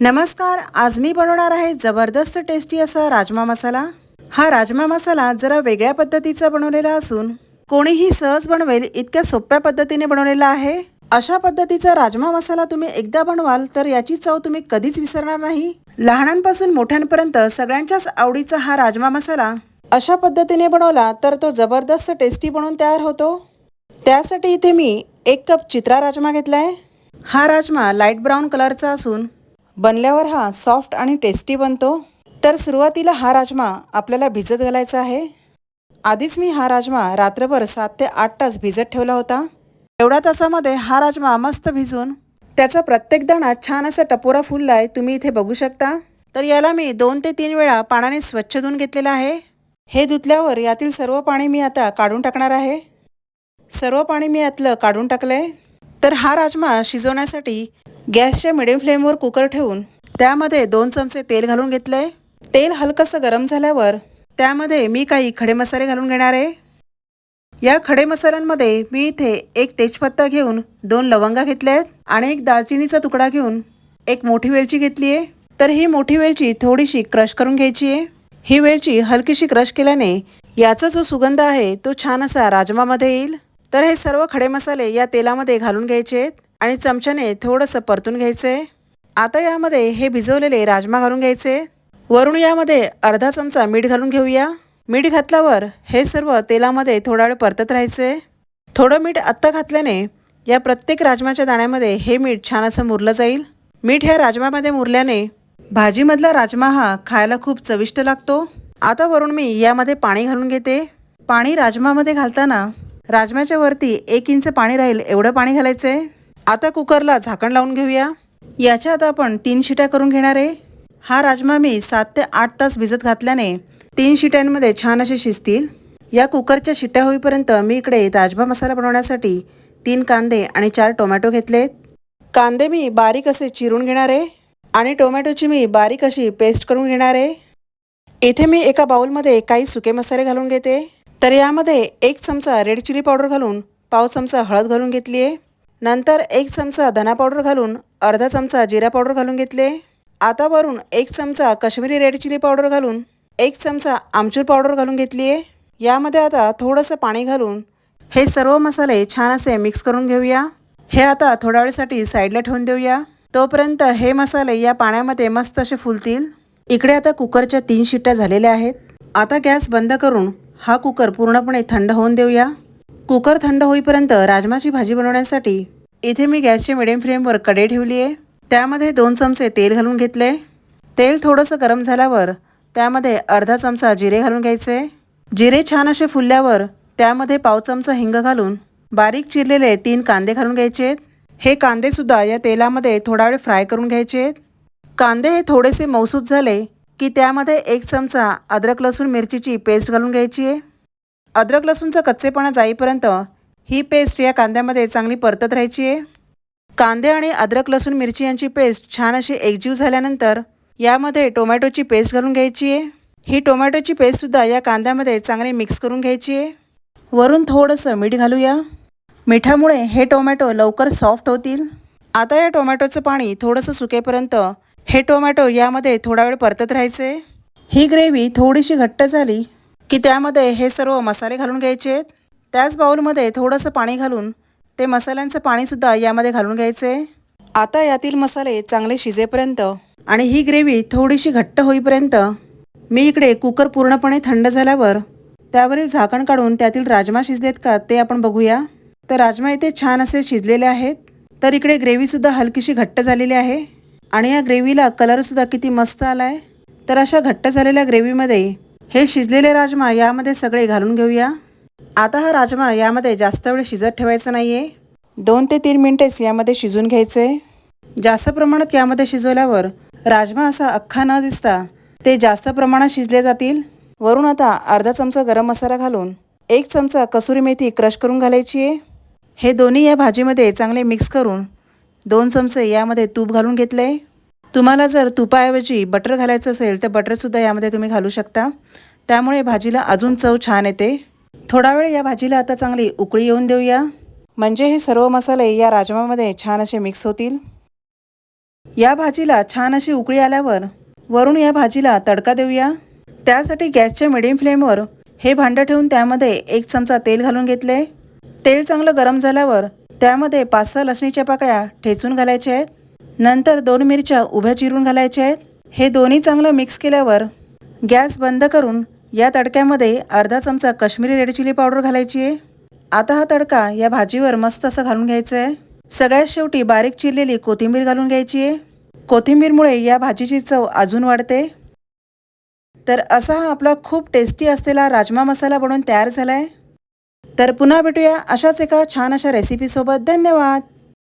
नमस्कार, आज मी बनवणार आहे जबरदस्त टेस्टी असा राजमा मसाला। हा राजमा मसाला जरा वेगळ्या पद्धतीचा बनवलेला असून कोणीही सहज बनवेल इतक्या सोप्या पद्धतीने बनवलेला आहे। अशा पद्धतीचा राजमा मसाला तुम्ही एकदा बनवाल तर याची चव तुम्ही कधीच विसरणार नाही। लहानांपासून मोठ्यांपर्यंत सगळ्यांच्याच आवडीचा हा राजमा मसाला अशा पद्धतीने बनवला तर तो जबरदस्त टेस्टी बनून तयार होतो। त्यासाठी इथे मी 1 कप चित्रा राजमा घेतलाय। हा राजमा लाईट ब्राऊन कलरचा असून बनल्यावर हा सॉफ्ट आणि टेस्टी बनतो। तर सुरुवातीला हा राजमा आपल्याला भिजत घालायचा आहे। आधीच मी हा राजमा रात्रभर 7 ते 8 तास भिजत ठेवला होता। एवढ्या तासामध्ये हा राजमा मस्त भिजून त्याचा प्रत्येक दाणा छान असा टपोरा फुललाय, तुम्ही इथे बघू शकता। तर याला मी 2 ते 3 वेळा पाण्याने स्वच्छ धुवून घेतलेला आहे। हे धुतल्यावर यातील सर्व पाणी मी आता काढून टाकणार आहे। सर्व पाणी मी यातलं काढून टाकलंय। तर हा राजमा शिजवण्यासाठी गॅसच्या मिडियम फ्लेमवर कुकर ठेवून त्यामध्ये 2 चमचे तेल घालून घेतलंय। तेल हलकसं गरम झाल्यावर त्यामध्ये मी काही खडे मसाले घालून घेणार आहे। या खडे मसाल्यांमध्ये मी इथे 1 तेजपत्ता घेऊन 2 लवंगा घेतल्यात आणि 1 दालचिनीचा तुकडा घेऊन 1 मोठी वेलची घेतली आहे। तर ही मोठी वेलची थोडीशी क्रश करून घ्यायची आहे। ही वेलची हलकीशी क्रश केल्याने याचा जो सुगंध आहे तो छान असा राजमामध्ये येईल। तर हे सर्व खडे मसाले या तेलामध्ये घालून घ्यायचे आहेत आणि चमच्याने थोडंसं परतून घ्यायचे। आता यामध्ये हे भिजवलेले राजमा घालून घ्यायचे। वरून यामध्ये अर्धा चमचा मीठ घालून घेऊया। मीठ घातल्यावर हे सर्व तेलामध्ये थोडा वेळ परतत राहायचे। थोडं मीठ आत्ता घातल्याने या प्रत्येक राजमाच्या दाण्यामध्ये हे मीठ छान असं मुरलं जाईल। मीठ ह्या राजमामध्ये मुरल्याने भाजीमधला राजमा हा खायला खूप चविष्ट लागतो। आता वरून मी यामध्ये पाणी घालून घेते। पाणी राजमामध्ये घालताना राजम्याच्या वरती 1 इंच पाणी राहील एवढं पाणी घालायचंय। आता कुकरला झाकण लावून घेऊया। याच्यात आपण 3 शिट्या करून घेणार आहे। हा राजमा मी 7 ते 8 तास भिजत घातल्याने 3 शिट्यांमध्ये छान असे शिजतील। या कुकरच्या शिट्ट्या होईपर्यंत मी इकडे राजमा मसाला बनवण्यासाठी 3 कांदे आणि 4 टोमॅटो घेतलेत। कांदे मी बारीक असे चिरून घेणार आहे आणि टोमॅटोची मी बारीक अशी पेस्ट करून घेणार आहे। इथे मी एका बाउलमध्ये काही सुके मसाले घालून घेते। तर यामध्ये 1 चमचा रेड चिली पावडर घालून पाव चमचा हळद घालून घेतली आहे। नंतर 1 चमचा धना पावडर घालून अर्धा चमचा जिरा पावडर घालून घेतले। आता वरून 1 चमचा काश्मीरी रेड चिली पावडर घालून 1 चमचा आमचूर पावडर घालून घेतली आहे। यामध्ये आता थोडंसं पाणी घालून हे सर्व मसाले छान असे मिक्स करून घेऊया। हे आता थोड्या वेळसाठी साईडला ठेवून देऊया। तोपर्यंत हे मसाले या पाण्यामध्ये मस्त असे फुलतील। इकडे आता कुकरच्या 3 शिट्ट्या झालेल्या आहेत। आता गॅस बंद करून हा कुकर पूर्णपणे थंड होऊन देऊया। कुकर थंड होईपर्यंत राजमाची भाजी बनवण्यासाठी इथे मी गॅसच्या मिडियम फ्लेमवर कढई ठेवली आहे। त्यामध्ये 2 चमचे तेल घालून घेतले। तेल थोडंसं गरम झाल्यावर त्यामध्ये अर्धा चमचा जिरे घालून घ्यायचे। जिरे छान असे फुलल्यावर त्यामध्ये पाव चमचा हिंग घालून बारीक चिरलेले 3 कांदे घालून घ्यायचे। हे कांदे सुद्धा या तेलामध्ये थोडा वेळ फ्राय करून घ्यायचे। कांदे हे थोडेसे मऊसूत झाले की त्यामध्ये 1 चमचा अद्रक लसूण मिरचीची पेस्ट घालून घ्यायची आहे। अद्रक लसूणचा कच्चेपणा जाईपर्यंत ही पेस्ट या कांद्यामध्ये चांगली परतत राहायची आहे। कांदे आणि अद्रक लसूण मिरची यांची पेस्ट छान अशी एकजीव झाल्यानंतर यामध्ये टोमॅटोची पेस्ट घालून घ्यायची आहे। ही टोमॅटोची पेस्टसुद्धा या कांद्यामध्ये चांगली मिक्स करून घ्यायची आहे। वरून थोडंसं मीठ घालूया। मिठामुळे हे टोमॅटो लवकर सॉफ्ट होतील। आता या टोमॅटोचं पाणी थोडंसं सुकेपर्यंत हे टोमॅटो यामध्ये थोडा वेळ परतत राहायचे। ही ग्रेव्ही थोडीशी घट्ट झाली की त्यामध्ये हे सर्व मसाले घालून घ्यायचे। त्याच बाउलमध्ये थोडंसं पाणी घालून ते मसाल्यांचं पाणीसुद्धा यामध्ये घालून घ्यायचे। आता यातील मसाले चांगले शिजेपर्यंत आणि ही ग्रेव्ही थोडीशी घट्ट होईपर्यंत मी इकडे कुकर पूर्णपणे थंड झाल्यावर त्यावरील झाकण काढून त्यातील राजमा शिजलेत का ते आपण बघूया। तर राजमा इथे छान असे शिजलेले आहेत। तर इकडे ग्रेव्हीसुद्धा हलकीशी घट्ट झालेली आहे आणि या ग्रेव्हीला कलरसुद्धा किती मस्त आला आहे। तर अशा घट्ट झालेल्या ग्रेव्हीमध्ये हे शिजलेले राजमा यामध्ये सगळे घालून घेऊया। आता हा राजमा यामध्ये जास्त वेळ शिजत ठेवायचा नाही आहे। 2 ते 3 मिनिटेच यामध्ये शिजून घ्यायचे। जास्त प्रमाणात यामध्ये शिजवल्यावर राजमा असा अख्खा न दिसता ते जास्त प्रमाणात शिजले जातील। वरून आता अर्धा चमचा गरम मसाला घालून 1 चमचा कसुरी मेथी क्रश करून घालायची आहे। हे दोन्ही या भाजीमध्ये चांगले मिक्स करून 2 चमचे यामध्ये तूप घालून घेतले। तुम्हाला जर तुपाऐवजी बटर घालायचं असेल तर बटरसुद्धा यामध्ये तुम्ही घालू शकता। त्यामुळे भाजीला अजून चव छान येते। थोडा वेळ या भाजीला आता चांगली उकळी येऊन देऊया, म्हणजे हे सर्व मसाले या राजमामध्ये छान असे मिक्स होतील। या भाजीला छान अशी उकळी आल्यावर वरून या भाजीला तडका देऊया. त्यासाठी गॅसच्या मिडियम फ्लेमवर हे भांडं ठेवून त्यामध्ये 1 चमचा तेल घालून घेतले. तेल चांगलं गरम झाल्यावर त्यामध्ये 5-6 लसणीच्या पाकळ्या ठेचून घालायच्या आहेत. नंतर 2 मिरच्या उभ्या चिरून घालायच्या आहेत. हे दोन्ही चांगलं मिक्स केल्यावर गॅस बंद करून या तडक्यामध्ये अर्धा चमचा काश्मीरी रेड चिली पावडर घालायची आहे. आता हा तडका या भाजीवर मस्त असं घालून घ्यायचा आहे. सगळ्यात शेवटी बारीक चिरलेली कोथिंबीर घालून घ्यायची आहे. कोथिंबीरमुळे या भाजीची चव अजून वाढते. तर असा हा आपला खूप टेस्टी असलेला राजमा मसाला बनवून तयार झाला आहे. तर पुन्हा भेटूया अशाच एका छान अशा रेसिपीसोबत. धन्यवाद.